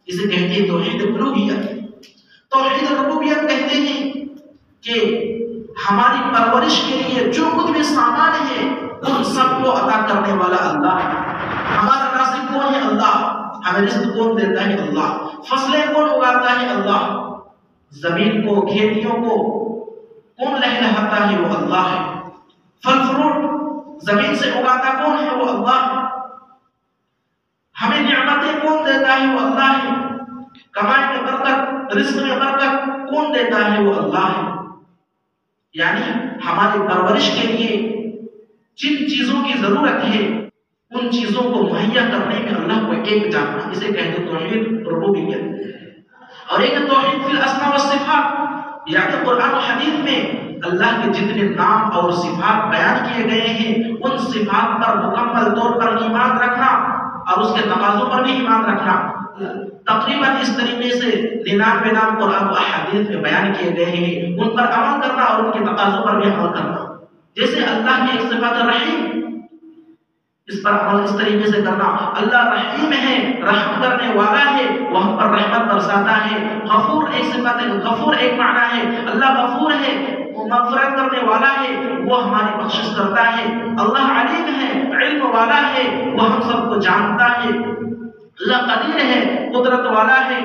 اسے کہتے ہیں توحید الوہیت۔ توحید ربوبیت کہتے ہیں کہ ہماری پرورش کے لیے جو کچھ بھی سامان ہے ان سب کو عطا کرنے والا اللہ ہے۔ ہمارا رازق کون ہے؟ اللہ۔ ہمیں رزق کون دیتا ہے؟ اللہ۔ فصلیں کون اگاتا ہے؟ اللہ۔ زمین کو، کھیتیوں کو کون لہلہاتا ہے؟ وہ اللہ ہے۔ پھل فروٹ زمین سے اگاتا کون ہے؟ وہ اللہ ہے۔ ہمیں نعمتیں کون دیتا ہے؟ وہ اللہ ہے۔ کمائی میں برکت، رزق میں برکت کون دیتا ہے؟ وہ اللہ ہے۔ یعنی ہماری پرورش کے لیے جن چیزوں کی ضرورت ہے ان چیزوں کو مہیا کرنے میں اللہ کو ایک جاننا، اسے کہتے ہیں توحید ربوبیت۔ اور ایک توحید فی الاسماء والصفات، یعنی قرآن و حدیث میں اللہ کے جتنے نام اور صفات بیان کیے گئے ہیں ان صفات پر مکمل طور پر ایمان رکھنا اور اس کے تقاضوں پر بھی ایمان رکھنا۔ تقریباً اس طریقے سے 99 نام قرآن و حدیث میں بیان کیے گئے ہیں، ان پر عمل کرنا اور ان کے تقاضوں پر بھی عمل کرنا۔ جیسے اللہ کی ایک صفت رحیم، اس پر عمل اس طریقے سے کرنا، اللہ رحیم ہے، رحم کرنے والا ہے، وہ ہم پر رحمت برساتا ہے۔ غفور ایک صفت ہے، غفور ایک معنی ہے، اللہ غفور ہے، وہ مغفرت کرنے والا ہے، وہ ہماری بخشش کرتا ہے۔ اللہ علیم ہے، علم والا ہے، وہ ہم سب کو جانتا ہے۔ اللہ قدیر ہے، قدرت والا ہے،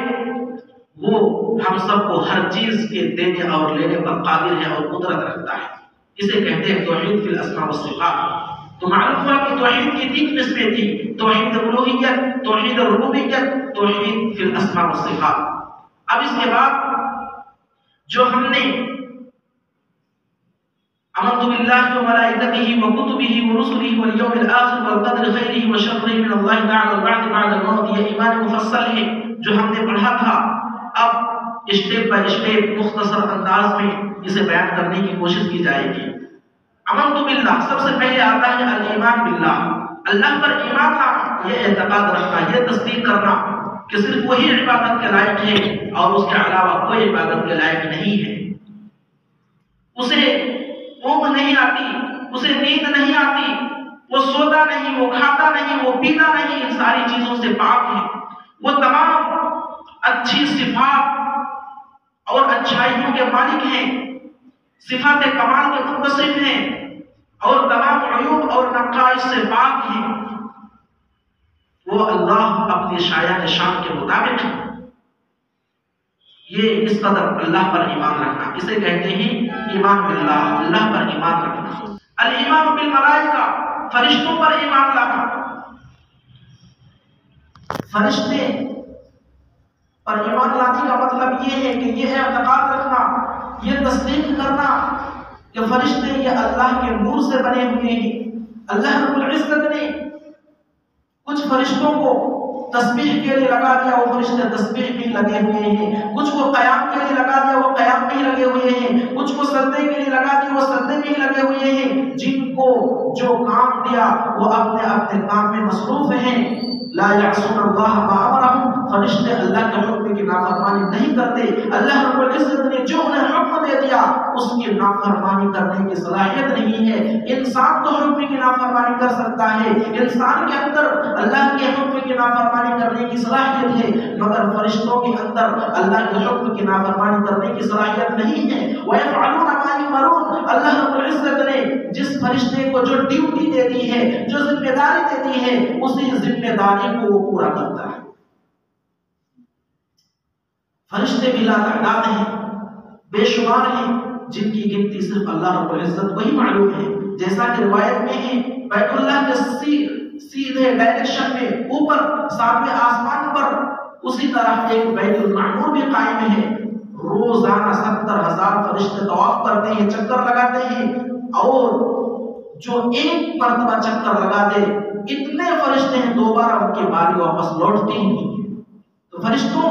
وہ ہم سب کو ہر چیز کے دینے اور لینے پر قادر ہے اور قدرت رکھتا ہے۔ اسے کہتے ہیں توحید فی الاسماء والصفات۔ تو معلوم ہوا کہ توحید کی 3 قسمیں تھیں، توحید الوہیت، توحید الربوبیت، توحید فی الاسماء والصفات۔ اب اس کے بعد جو ہم نے آمنت باللہ وملائکتہ وکتبہ ورسلہ والیوم الآخر والقدر خیرہ وشرہ من اللہ تعالی بعد الموت، یہ ایمان مفصل ہے جو ہم نے پڑھا تھا۔ اب اسٹیپ بائی اسٹیپ مختصر انداز میں اسے بیان کرنے کی کوشش کی جائے گی۔ آمنت باللہ، سب سے پہلے آتا ہے الایمان باللہ، اللہ پر ایمان لانا، یہ اعتقاد رکھنا، یہ تصدیق کرنا کہ صرف وہی عبادت کے لائق ہے اور اس کے علاوہ کوئی عبادت کے لائق نہیں ہے۔ اسے اونگ نہیں آتی، اسے نیند نہیں آتی، وہ سوتا نہیں، وہ کھاتا نہیں، وہ پیتا نہیں، ان ساری چیزوں سے پاک ہے۔ وہ تمام اچھی صفات اور اچھائیوں کے مالک ہیں، صفات کمال کے متصف ہیں اور تمام عیوب اور نقائص سے پاک ہیں۔ وہ اللہ اپنی شایان شان کے مطابق ہے۔ یہ اس قدر اللہ پر ایمان رکھنا، اسے کہتے ہیں ایمان باللہ، اللہ پر ایمان رکھنا۔ الایمان بالملائکہ، فرشتوں پر ایمان لانا۔ فرشتے پر ایمان لانے کا مطلب یہ ہے کہ یہ اعتقاد رکھنا، یہ تصدیق کرنا کہ فرشتے یہ اللہ کے نور سے بنے ہوئے ہیں۔ اللہ رب العزت نے کچھ فرشتوں کو تسبیح کے لیے لگا دیا، وہ فرشتے تسبیح میں لگے ہوئے ہیں، کچھ کو قیام کے لیے لگا دیا، وہ قیام میں ہی لگے ہوئے ہیں، کچھ کو سجدے کے لیے لگا دیا، وہ سجدے میں ہی لگے ہوئے ہیں۔ جن کو جو کام دیا وہ اپنے اپنے کام میں مصروف ہیں۔ لا یعصون اللہ ما امرهم، فرشتے اللہ کے حکم کی نافرمانی نہیں کرتے۔ اللہ رب العزت نے جو انہیں حکم دے دیا اس کی نافرمانی کرنے کی صلاحیت نہیں ہے۔ انسان تو حکم کی نافرمانی کر سکتا ہے، انسان کے اندر اللہ کے حکم کی نافرمانی کرنے کی صلاحیت ہے، مگر فرشتوں کے اندر اللہ کے حکم کی نافرمانی کرنے کی صلاحیت نہیں ہے۔ وَيَفْعَلُونَ مَا يُؤْمَرُونَ، اللہ رب العزت نے جس فرشتے کو جو ڈیوٹی دے دی ہے، جو ذمہ داری دے دی ہے، اسی ذمہ داری کو وہ پورا کرتا ہے۔ فرشتے بھی لا تعداد ہیں، بے شمار ہیں، جن کی گنتی صرف اللہ رب العزت کو ہی معلوم ہے۔ جیسا کہ روایت میں ہے بیت اللہ کے سیدھے ڈائریکشن میں اوپر 7ویں آسمان پر اسی طرح ایک بیت المعمور بھی قائم ہے۔ روزانہ 70,000 فرشتے طواف کرتے ہیں، چکر لگاتے ہیں، اور جو ایک مرتبہ چکر لگا دے اتنے فرشتے ہیں دوبارہ ان کی باری واپس لوٹتے ہی نہیں ہیں۔ تو فرشتوں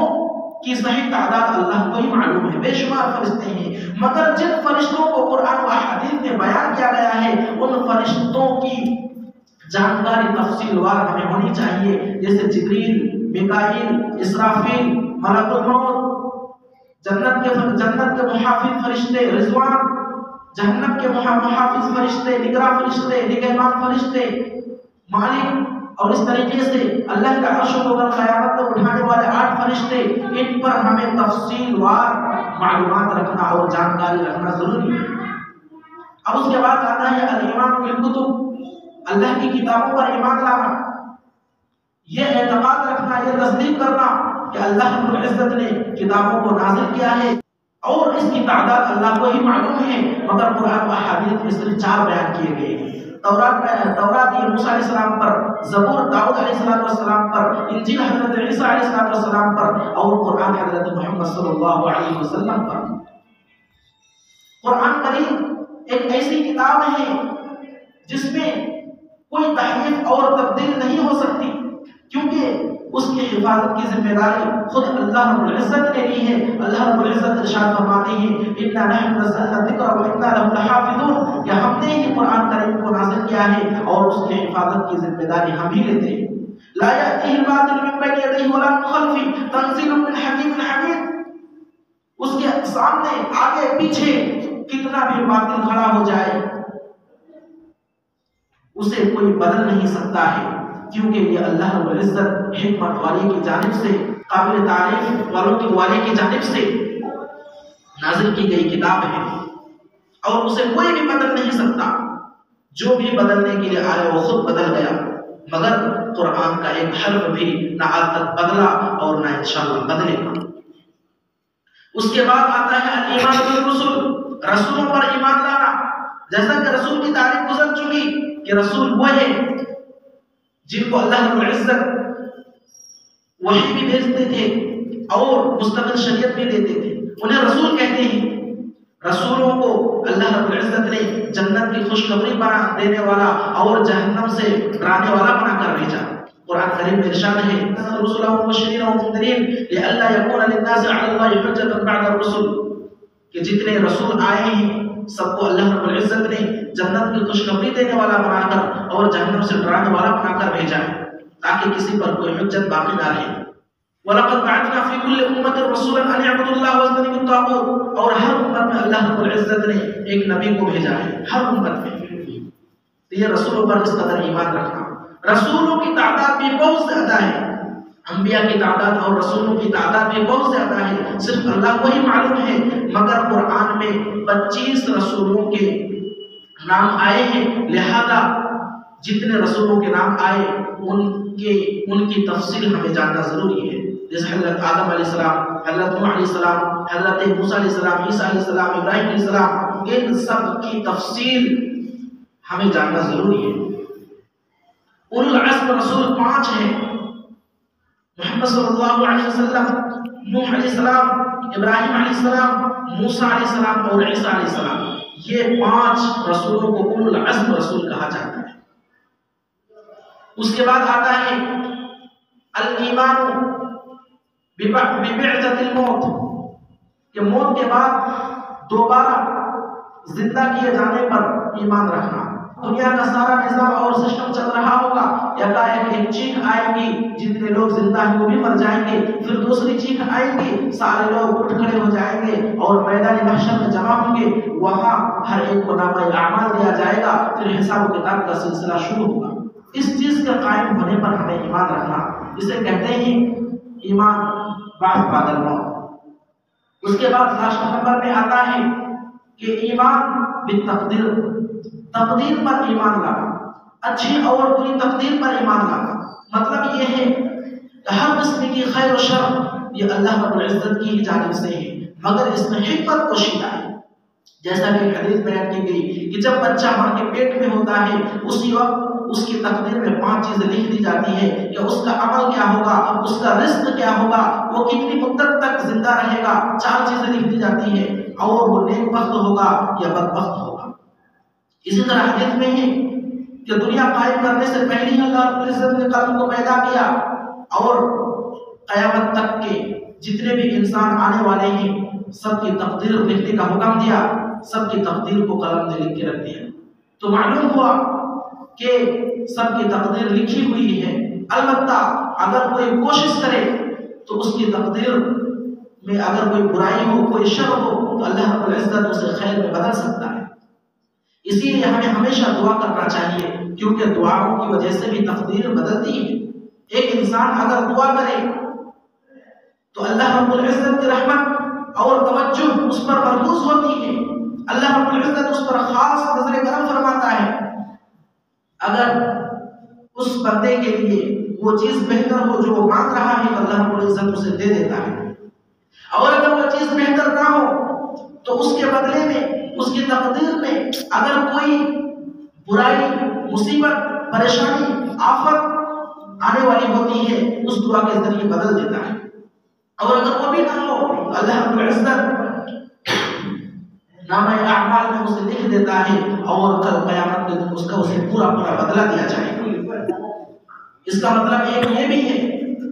کی صحیح تعداد اللہ کو ہی معلوم ہے، بے شمار فرشتے ہیں، مگر جن فرشتوں کو قرآن و احادیث میں بیان کیا گیا ہے ان فرشتوں کی جانکاری تفصیل وار ہمیں ہونی چاہیے، جیسے جبریل، میکائیل، اسرافیل، ملک الموت، جنت کے محافظ فرشتے، رضوان، جہنم کے محافظ فرشتے، نگراں فرشتے، نگہبان فرشتے، مالک، اور اس طریقے سے اللہ کا عرش کو کل قیامت میں اٹھانے والے 8 فرشتے، ان پر ہمیں تفصیل وار معلومات رکھنا اور جانکاری رکھنا ضروری ہے۔ اب اس کے بعد آتا ہے الایمان بالکتب، اللہ کی کتابوں پر ایمان لانا، یہ اعتقاد رکھنا، یہ تصدیق کرنا کہ اللہ رب العزت نے کتابوں کو نازل کیا ہے اور اس کی تعداد اللہ کو ہی معلوم ہے، مگر قرآن و احادیث میں صرف 4 بیان کیے گئے ہیں۔ تورات موسیٰ علیہ السلام پر، زبور داؤد علیہ السلام پر، انجیل حضرت عیسیٰ علیہ السلام پر، اور قرآن حضرت محمد صلی اللہ علیہ وسلم پر۔ قرآن کریم ایک ایسی کتاب ہے جس میں کوئی تحریف اور تبدیل نہیں ہو سکتی، کیونکہ اس کی حفاظت کی ذمہ داری خود اللہ رب العزت نے لی ہے۔ اللہ رب العزت ارشاد فرماتے ہیں اِنَّا نَحْنُ نَزَّلْنَا الذِّكْرَ وَإِنَّا لَهُ لَحَافِظُونَ، کہ ہم نے ہی قرآن کریم کو نازل کیا ہے اور اس کی حفاظت کی ذمہ داری ہم ہی لیتے ہیں۔ لَا يَأْتِيهِ الْبَاطِلُ مِن بَيْنِ يَدَيْهِ وَلَا مِن خَلْفِهِ تَنزِيلٌ مِّنْ حَكِيمٍ حَمِيدٍ، اس کے سامنے آگے پیچھے کتنا بھی باطل کھڑا ہو جائے اسے کوئی بدل نہیں سکتا ہے، کیونکہ یہ اللہ رب العزت حکمت والے کی جانب سے، قابل تعریف والے کی جانب سے نازل کی گئی کتاب ہے، اور اسے کوئی بھی بدل نہیں سکتا۔ جو بھی بدلنے کے لیے آیا وہ خود بدل گیا، مگر قرآن کا ایک حرف بھی نہ آج تک بدلا اور نہ انشاءاللہ بدلے گا۔ اس کے بعد آتا ہے ایمان بالرسل، رسولوں پر ایمان لانا۔ جیسا کہ رسول کی تعریف گزر چکی کہ رسول وہ ہے جن کو اللہ رب العزت وحی بھی بھیجتے تھے اور مستقل شریعت بھی دیتے تھے، انہیں رسول کہتے ہیں۔ رسولوں کو اللہ رب العزت نے جنت کی خوشخبری بنا دینے والا اور جہنم سے ڈرانے والا بنا کر بھیجا۔ قرآن کریم میں ارشاد ہے رسلا مبشرین ومنذرین لئلا یکون للناس علی اللہ حجۃ بعد الرسل، کہ جتنے رسول آئے ہیں سب کو اللہ رب العزت نے جنت کی خوشخبری دینے والا بنا کر اور جہنم سے ڈرانے والا بنا کر بھیجا ہے، تاکہ کسی پر کوئی حجت باقی نہ رہے۔ وَلَقَدْ بَعَثْنَا فِي كُلِّ أُمَّةٍ رَسُولًا أَنِ اعْبُدُوا اللَّهَ وَاجْتَنِبُوا الطَّاغُوتَ، اور ہر امت میں اللہ رب العزت نے ایک نبی کو بھیجا ہے، ہر امت میں۔ تو یہ رسولوں پر اس قدر ایمان رکھنا۔ رسولوں کی تعداد بھی بہت زیادہ ہے، انبیاء کی تعداد اور رسولوں کی تعداد بھی بہت زیادہ ہے، صرف اللہ کو ہی معلوم ہے، مگر قرآن میں 25 رسولوں کے نام آئے ہیں، لہذا جتنے رسولوں کے نام آئے ان کی تفصیل ہمیں جاننا ضروری ہے۔ جیسے حضرت آدم علیہ السلام، حضرت نوح علیہ السلام، حضرت موسیٰ علیہ السلام، عیسیٰ علیہ السلام، ابراہیم علیہ السلام، ان سب کی تفصیل ہمیں جاننا ضروری ہے۔ اولو العزم رسول 5 ہیں، محمد صلی اللہ علیہ وسلم، نوح علیہ السلام، ابراہیم علیہ السلام، موسیٰ علیہ السلام اور عیسیٰ علیہ السلام، یہ 5 رسولوں کو اولو العزم رسول کہا جاتا ہے۔ اس کے بعد آتا ہے الایمان ببعثۃ الموت، کہ موت کے بعد دوبارہ زندہ کیے جانے پر ایمان رکھنا۔ دنیا کا سارا نظام اور سسٹم چل رہا ہوگا، ایک چیخ آئے گی، جتنے لوگ زندہ ہیں وہ بھی مر جائیں گے، پھر دوسری چیخ آئے گی، سارے لوگ اٹھ کھڑے ہو جائیں گے اور میدان محشر میں جمع ہوں گے، وہاں ہر ایک کو نامہ اعمال دیا جائے گا، پھر حساب و کتاب کا سلسلہ شروع ہوگا۔ اس چیز کے قائم ہونے پر ہمیں ایمان رکھنا، اسے کہتے ہیں ایمان بعد الموت۔ اس کے بعد لاسٹ نمبر میں آتا ہے کہ ایمان بالتقدیر، تقدیر پر ایمان لانا، اچھی اور بری تقدیر پر ایمان لانا۔ مطلب یہ ہے کہ ہر قسم کی خیر و شر یہ اللہ رب العزت کی جانب سے ہے، مگر اس میں حکمت پوشیدہ ہے۔ جیسا کہ حدیث بیان کی گئی کہ جب بچہ ماں کے پیٹ میں ہوتا ہے، اسی وقت اس کی تقدیر میں 5 چیزیں لکھ دی جاتی ہے کہ اس کا عمل کیا ہوگا، اس کا رزق کیا ہوگا، وہ کتنی مدت تک زندہ رہے گا، 4 چیزیں لکھ دی جاتی ہیں، اور وہ نیک بخت ہوگا یا بدبخت ہوگا۔ اسی طرح حدیث میں ہے کہ دنیا قائم کرنے سے پہلے ہی اللہ رب العزت نے قلم کو پیدا کیا، اور قیامت تک کے جتنے بھی انسان آنے والے ہیں سب کی تقدیر لکھنے کا حکم دیا، سب کی تقدیر کو قلم نے لکھ کے رکھ دیا۔ تو معلوم ہوا کہ سب کی تقدیر لکھی ہوئی ہے، البتہ اگر کوئی کوشش کرے تو اس کی تقدیر میں اگر کوئی برائی ہو، کوئی شر ہو، تو اللہ رب العزت اسے خیر میں بدل سکتا ہے۔ اسی لیے ہمیں ہمیشہ دعا کرنا چاہیے، کیونکہ دعاؤں کی وجہ سے بھی تقدیر بدلتی ہے۔ ایک انسان اگر دعا کرے تو اللہ رب العزت کی رحمت اور توجہ اس پر مرکوز ہوتی ہے، اللہ رب العزت اس پر خاص نظر کرم فرماتا ہے۔ اگر اس بندے کے لیے وہ چیز بہتر ہو جو وہ مانگ رہا ہے، اللہ رب العزت اسے دے دیتا ہے، اور اگر وہ چیز بہتر نہ ہو تو اس کے بدلے میں اس کی تقدیر میں اگر کوئی برائی، مصیبت، پریشانی، آفت آنے والی ہوتی ہے، اس دعا کے ذریعے بدل دیتا ہے۔ اور اگر وہ بھی نہ ہو تو اللہ رب العزت نامہ اعمال میں اسے لکھ دیتا ہے، اور کل قیامت کے دن اس کا اسے پورا بدلہ دیا جائے گا۔ اس کا مطلب ایک یہ بھی ہے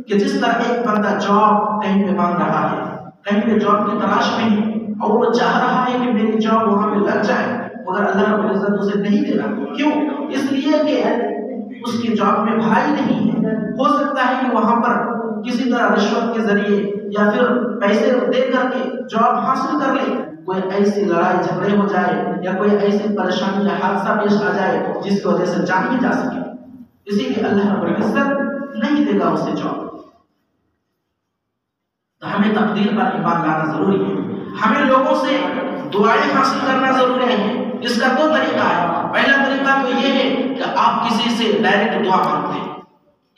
کہ جس طرح ایک بندہ جاب کہیں پہ مانگ رہا ہے، کہیں پہ جاب کی تلاش میں ہے، اور وہ چاہ رہا ہے کہ میری جاب وہاں پہ لگ جائے، مگر اللہ رب العزت اسے نہیں دے رہا۔ کیوں؟ اس لیے کہ اس کی جاب میں بھلائی نہیں ہے۔ ہو سکتا ہے کہ وہاں پر کسی طرح رشوت کے ذریعے یا پھر پیسے دے کر کے جاب حاصل کر لے، کوئی ایسی لڑائی جھگڑے ہو جائے یا کوئی ایسی پریشانی یا حادثہ پیش آ جائے جس کی وجہ سے جان بھی جا سکے، اسی لیے اللہ رب العزت نہیں دے گا اسے جاب۔ تو ہمیں تقدیر پر ایمان لانا ضروری ہے، ہمیں لوگوں سے دعائیں حاصل کرنا ضروری ہے۔ اس کا 2 طریقہ ہے۔ پہلا طریقہ تو یہ ہے کہ آپ کسی سے ڈائریکٹ دعا مانگتے ہیں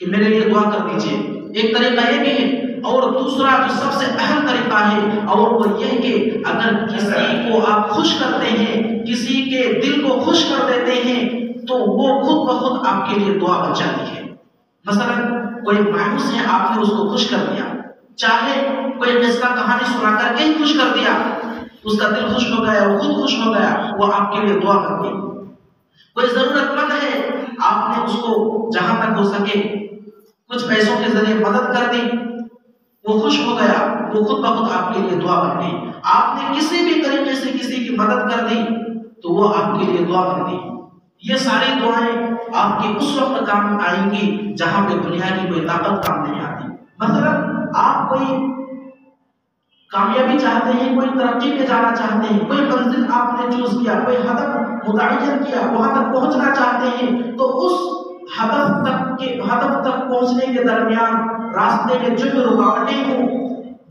کہ میرے لیے دعا کر دیجئے، ایک طریقہ یہ بھی ہے، اور دوسرا جو سب سے اہم طریقہ ہے، اور وہ یہ کہ اگر کسی کو آپ خوش کرتے ہیں، کسی کے دل کو خوش کر دیتے ہیں، تو وہ خود بخود آپ کے لیے دعا بن جاتی ہے۔ مثلا کوئی مایوس ہے، آپ نے اس کو خوش کر دیا، چاہے کوئی قصہ کہانی سنا کر کے ہی خوش کر دیا، اس کا دل خوش ہو گیا، وہ خود خوش ہو گیا، وہ آپ کے لیے دعا کر دی۔ کوئی ضرورت مند ہے، آپ نے اس کو جہاں تک ہو سکے کچھ پیسوں کے ذریعے مدد کر دی، وہ خوش ہو گیا، وہ خود بخود آپ کے لیے دعا بن گئی۔ آپ نے کسی بھی طریقے سے کسی کی مدد کر دی تو وہ آپ کے لیے دعا بن گئی۔ یہ ساری دعائیں آپ کے اس وقت کام آئیں گی جہاں پہ دنیا کی کوئی طاقت کام نہیں آتی۔ مثلا آپ کوئی کامیابی چاہتے ہیں، کوئی ترقی پہ جانا چاہتے ہیں، کوئی منزل آپ نے چوز کیا، کوئی ہدف متعین کیا، وہاں تک پہنچنا چاہتے ہیں، تو اس ہدف تک پہنچنے کے درمیان راستے میں جو بھی رکاوٹیں ہوں،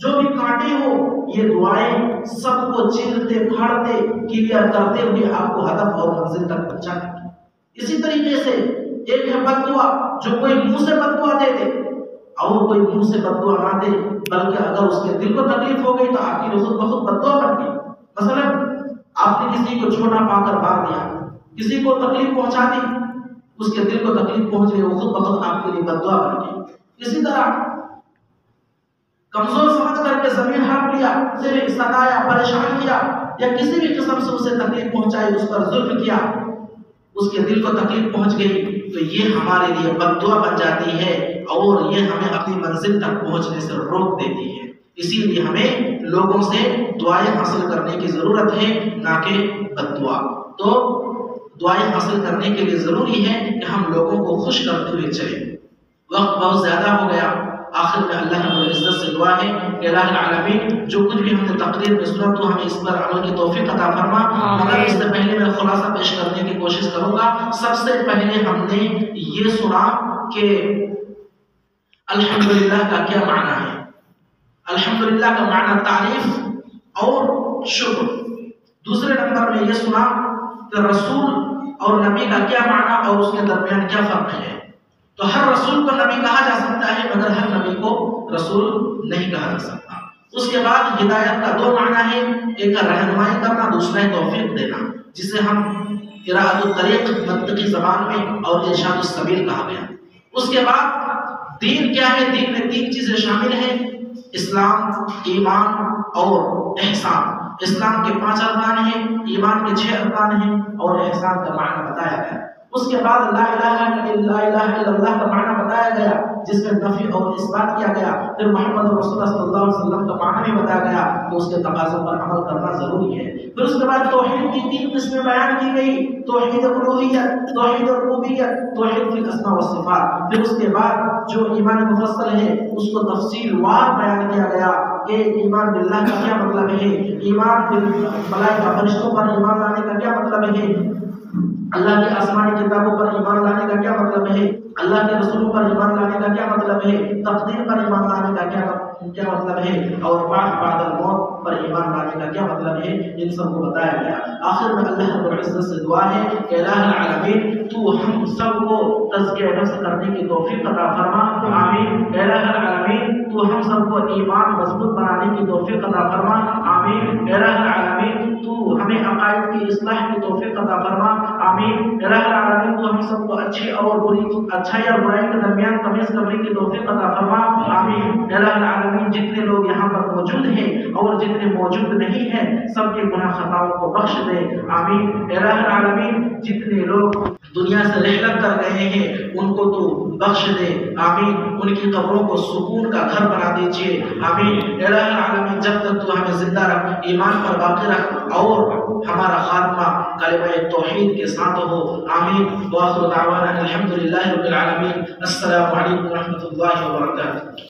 جو بھی کانٹے ہوں، یہ دعائیں سب کو چیرتے پھاڑتے کلیئر کرتے ہوئے آپ کو ہدف اور منزل تک پہنچانے کی۔ اسی طریقے سے ایک ہے بد دعا، جو کوئی منہ سے بد دعا دے دے، اور کوئی منہ سے بد دعا نہ دے، بلکہ اگر اس کے دل کو تکلیف ہو گئی تو آپ کی خود بخود بد دعا بن گئی۔ مثلا آپ نے کسی کو چھوٹا پا کر مار دیا، کسی کو تکلیف پہنچا دی، اس کے دل کو تکلیف پہنچ گئی، وہ خود بخود آپ کے لیے بد دعا بن گئی۔ اسی طرح کمزور سمجھ کر کے زمین ہڑپ لیا، اسے ستایا، پریشان کیا، یا کسی بھی قسم سے اسے تکلیف پہنچائی، اس پر ظلم کیا، اس کے دل کو تکلیف پہنچ گئی، تو یہ ہمارے لیے بد دعا بن جاتی ہے اور یہ ہمیں اپنی منزل تک پہنچنے سے روک دیتی ہے۔ اسی لیے ہمیں لوگوں سے دعائیں حاصل کرنے کی ضرورت ہے، نہ کہ بد دعا۔ تو دعائیں حاصل کرنے کے لیے ضروری ہے کہ ہم لوگوں کو خوش کرتے ہوئے چلیں۔ وقت بہت زیادہ ہو گیا، آخر میں اللہ رب العزت سے دعا ہے کہ الہ العالمین جو کچھ بھی ہم نے تقریر میں سنا تو ہمیں اس پر عمل کی توفیق عطا فرما۔ مگر اس سے پہلے میں خلاصہ پیش کرنے کی کوشش کروں گا۔ سب سے پہلے ہم نے یہ سنا کہ الحمدللہ کا کیا معنی ہے۔ الحمدللہ کا معنی تعریف اور شکر۔ دوسرے نمبر میں یہ سنا کہ رسول اور نبی کا کیا معنی اور اس کے درمیان کیا فرق ہے۔ تو ہر رسول کو نبی کہا جا سکتا ہے، مگر ہر نبی کو رسول نہیں کہا جا سکتا۔ اس کے بعد ہدایت کا دو معنی ہے، ایک کا رہنمائی کرنا، دوسرا ہے توفیق دینا، جسے ہم قراءۃ الطریق منطقی زبان میں اور ارشاد السبیل کہا گیا۔ اس کے بعد دین کیا ہے؟ دین میں تین چیزیں شامل ہیں، اسلام، ایمان اور احسان۔ اسلام کے 5 ارکان ہیں، ایمان کے 6 ارکان ہیں اور احسان کا معنی بتایا گیا۔ اس کے بعد لا الہ الا اللہ کا معنی بتایا گیا، جس میں نفی اور اثبات کیا گیا۔ پھر محمد رسول اللہ صلی اللہ علیہ وسلم کا معنی بھی بتایا گیا کہ اس کے تقاضوں پر عمل کرنا ضروری ہے۔ پھر اس کے بعد توحید کی 3 قسمیں بیان کی گئی، توحید الوہیت، توحید ربوبیت، توحید فی الاسماء والصفات۔ پھر اس کے بعد جو ایمان مفصل ہے اس کو تفصیل وار بیان کیا گیا کہ ایمان باللہ کا کیا مطلب ہے، ایمان بالملائکہ فرشتوں پر ایمان لانے کا کیا مطلب ہے، اللہ کی آسمانی کتابوں پر ایمان لانے کا کیا مطلب ہے، اللہ کے رسولوں پر ایمان لانے کا کیا مطلب ہے، تقدیر پر ایمان لانے کا کیا مطلب ہے، اور بعد الموت پر ایمان لانے کا کیا مطلب ہے، ان سب کو بتایا گیا۔ آخر میں اللہ رب العزت سے دعا ہے کہ الہ العالمین تو ہم سب کو تزکیہ نفس کرنے کی توفیق عطا فرما، آمین۔ الہ العالمین تو ہم سب کو ایمان مضبوط بنانے کی توفیق عطا فرما، آمین۔ الہ العالمین تو ہمیں عقائد کی اصلاح کی توفیق عطا فرما، آمین۔ الہ العالمین تو ہم سب کو اچھی اور بری، اچھائی اور برائی کے درمیان تمیز کرنے کی توفیق عطا فرما، آمین۔ الہ العالمین جتنے لوگ یہاں پر موجود ہیں اور جتنے موجود نہیں ہیں سب کے گناہ خطاؤں کو بخش دے، آمین۔ الہ العالمین جتنے لوگ دنیا سے رحلت کر گئے ہیں ان کو تو بخش دے، آمین۔ ان کی قبروں کو سکون کا گھر بنا دیجیے، آمین۔ الہ العالمین جب تک تو ہمیں زندہ رکھ، ایمان پر باقی رکھ اور ہمارا خاتمہ کلمہ توحید کے ساتھ ہو، آمین۔ وآخر دعوانا الحمدللہ رب العالمین۔ السلام علیکم ورحمۃ اللہ وبرکاتہ۔